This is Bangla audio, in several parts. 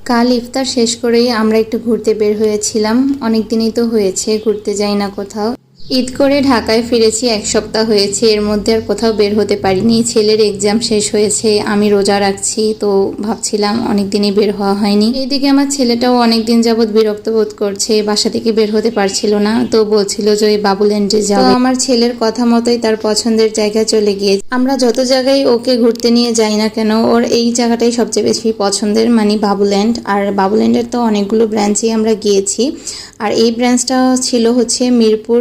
কাল ইফতার শেষ করেই আমরা একটু ঘুরতে বের হয়েছিলাম। অনেক দিনই তো হয়েছে ঘুরতে যাই না কোথাও। ঈদ করে ঢাকায় ফিরেছি, এক সপ্তাহ হয়েছে। এর মধ্যে আর কোথাও বের হতে পারিনি। ছেলের এক্সাম শেষ হয়েছে, আমি রোজা রাখছি, তো ভাবছিলাম অনেক দিনই বের হওয়া হয়নি। এইদিকে আমার ছেলেটাও অনেক দিন যাবৎ বিরক্ত বোধ করছে, বাসা থেকে বের হতে পারছিল না, তো বলছিল যে ওই বাবুল্যান্ডে যাও। আমার ছেলের কথা মতোই তার পছন্দের জায়গায় চলে গিয়ে আমরা যত জায়গায় ওকে ঘুরতে নিয়ে যাই না কেন, ওর এই জায়গাটাই সবচেয়ে বেশি পছন্দের, মানে বাবুল্যান্ড। আর বাবুল্যান্ডের তো অনেকগুলো ব্রাঞ্চেই আমরা গিয়েছি, আর এই ব্রাঞ্চটা ছিল হচ্ছে মিরপুর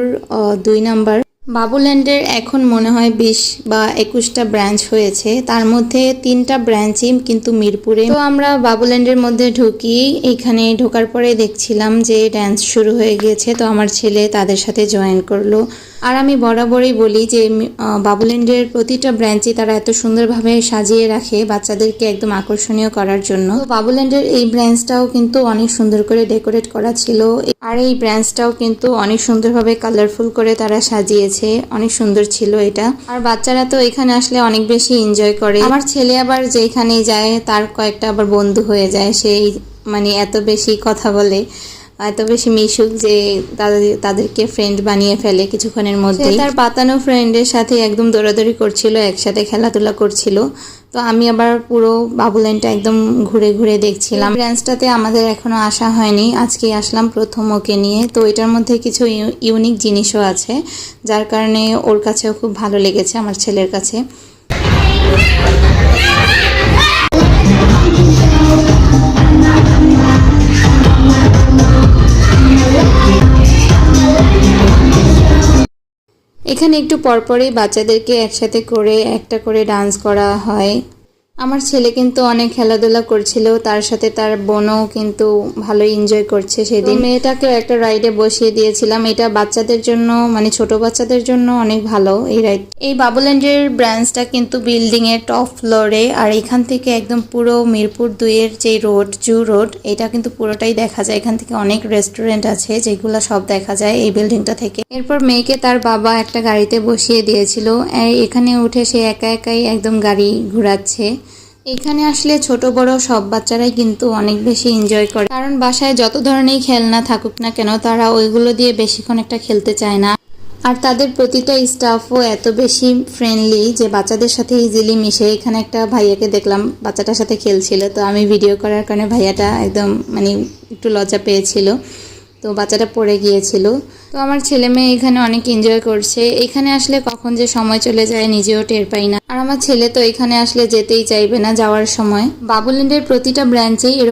2 নাম্বার। বাবুল্যান্ডের এখন মনে হয় 20 বা 21টা ব্রাঞ্চ হয়েছে, তার মধ্যে 3টা ব্রাঞ্চই কিন্তু মিরপুরে। তো আমরা বাবুল্যান্ডের মধ্যে ঢুকি, এখানে ঢোকার পরে দেখছিলাম যে ডান্স শুরু হয়ে গিয়েছে, তো আমার ছেলে তাদের সাথে জয়েন করলো। আর আমি বরাবরই বলি যে বাবুল্যান্ডের প্রতিটা ব্রাঞ্চই তারা এত সুন্দরভাবে সাজিয়ে রাখে বাচ্চাদেরকে একদম আকর্ষণীয় করার জন্য। তো বাবুল্যান্ডের এই ব্রাঞ্চটাও কিন্তু অনেক সুন্দর করে ডেকোরেট করা ছিল, আর এই ব্রাঞ্চটাও কিন্তু অনেক সুন্দরভাবে কালারফুল করে তারা সাজিয়েছে, অনেক সুন্দর ছিল এটা। আর বাচ্চারা তো এখানে আসলে অনেক বেশি এনজয় করে। আমার ছেলে আবার যেখানে যায় তার কয়েকটা আবার বন্ধু হয়ে যায়, সেই মানে এত বেশি কথা বলে, এত বেশি মিশুক যে তাদেরকে ফ্রেন্ড বানিয়ে ফেলে কিছুক্ষণের মধ্যে। তার পাতানো ফ্রেন্ডের সাথে একদম দৌড়াদৌড়ি করছিল, একসাথে খেলাধুলা করছিল। তো আমি আবার পুরো বাবুল্যান্ডটা একদম ঘুরে ঘুরে দেখছিলাম। ব্রাঞ্চটাতে আমাদের এখনো আসা হয়নি, আজকে আসলাম প্রথম ওকে নিয়ে। তো এটার মধ্যে কিছু ইউনিক জিনিসও আছে, যার কারণে ওর কাছেও খুব ভালো লেগেছে, আমার ছেলের কাছে। এখানে একটু পরপরই বাচ্চাদেরকে একসাথে করে একটা করে ডান্স করা হয়। আমার ছেলে কিন্তু অনেক খেলাধুলা করছিল, তার সাথে তার বোনও কিন্তু ভালো এনজয় করছে সেদিন। মেয়েটাকেও একটা রাইডে বসিয়ে দিয়েছিলাম, এটা বাচ্চাদের জন্য, মানে ছোট বাচ্চাদের জন্য অনেক ভালো এই রাইড। এই বাবুল্যান্ডের ব্রাঞ্চটা কিন্তু বিল্ডিং এর টপ ফ্লোরে, আর এখান থেকে একদম পুরো মিরপুর 2 এর যে রোড, জু রোড, এটা কিন্তু পুরোটাই দেখা যায়। এখান থেকে অনেক রেস্টুরেন্ট আছে যেগুলো সব দেখা যায় এই বিল্ডিংটা থেকে। এরপর মেয়েকে তার বাবা একটা গাড়িতে বসিয়ে দিয়েছিল, এখানে উঠে সে একা একাই একদম গাড়ি ঘোরাচ্ছে। এখানে আসলে ছোট বড় সব বাচ্চারাই কিন্তু অনেক বেশি এনজয় করে, কারণ বাসায় যত ধরনের খেলনা থাকুক না কেন তারা ওইগুলো দিয়ে বেশিক্ষণ একটা খেলতে চায় না। আর তাদের প্রতিটা স্টাফও এত বেশি ফ্রেন্ডলি যে বাচ্চাদের সাথে ইজিলি মিশে। এখানে একটা ভাইয়াকে দেখলাম বাচ্চাটার সাথে খেলছিল, তো আমি ভিডিও করার কারণে ভাইয়াটা একদম মানে একটু লজ্জা পেয়েছিল, তো বাচ্চাটা পড়ে গিয়েছিল। তো আমার ছেলে মেয়ে এখানে অনেক এনজয় করছে। এখানে আসলে কখন যে সময় চলে যায় নিজেও টের পাই না। আর আমার ছেলে তো এখানে আসলে যেতেই চাইবে না যাওয়ার সময়। বাবুল্যান্ডের প্রতিটা ব্রাঞ্চেই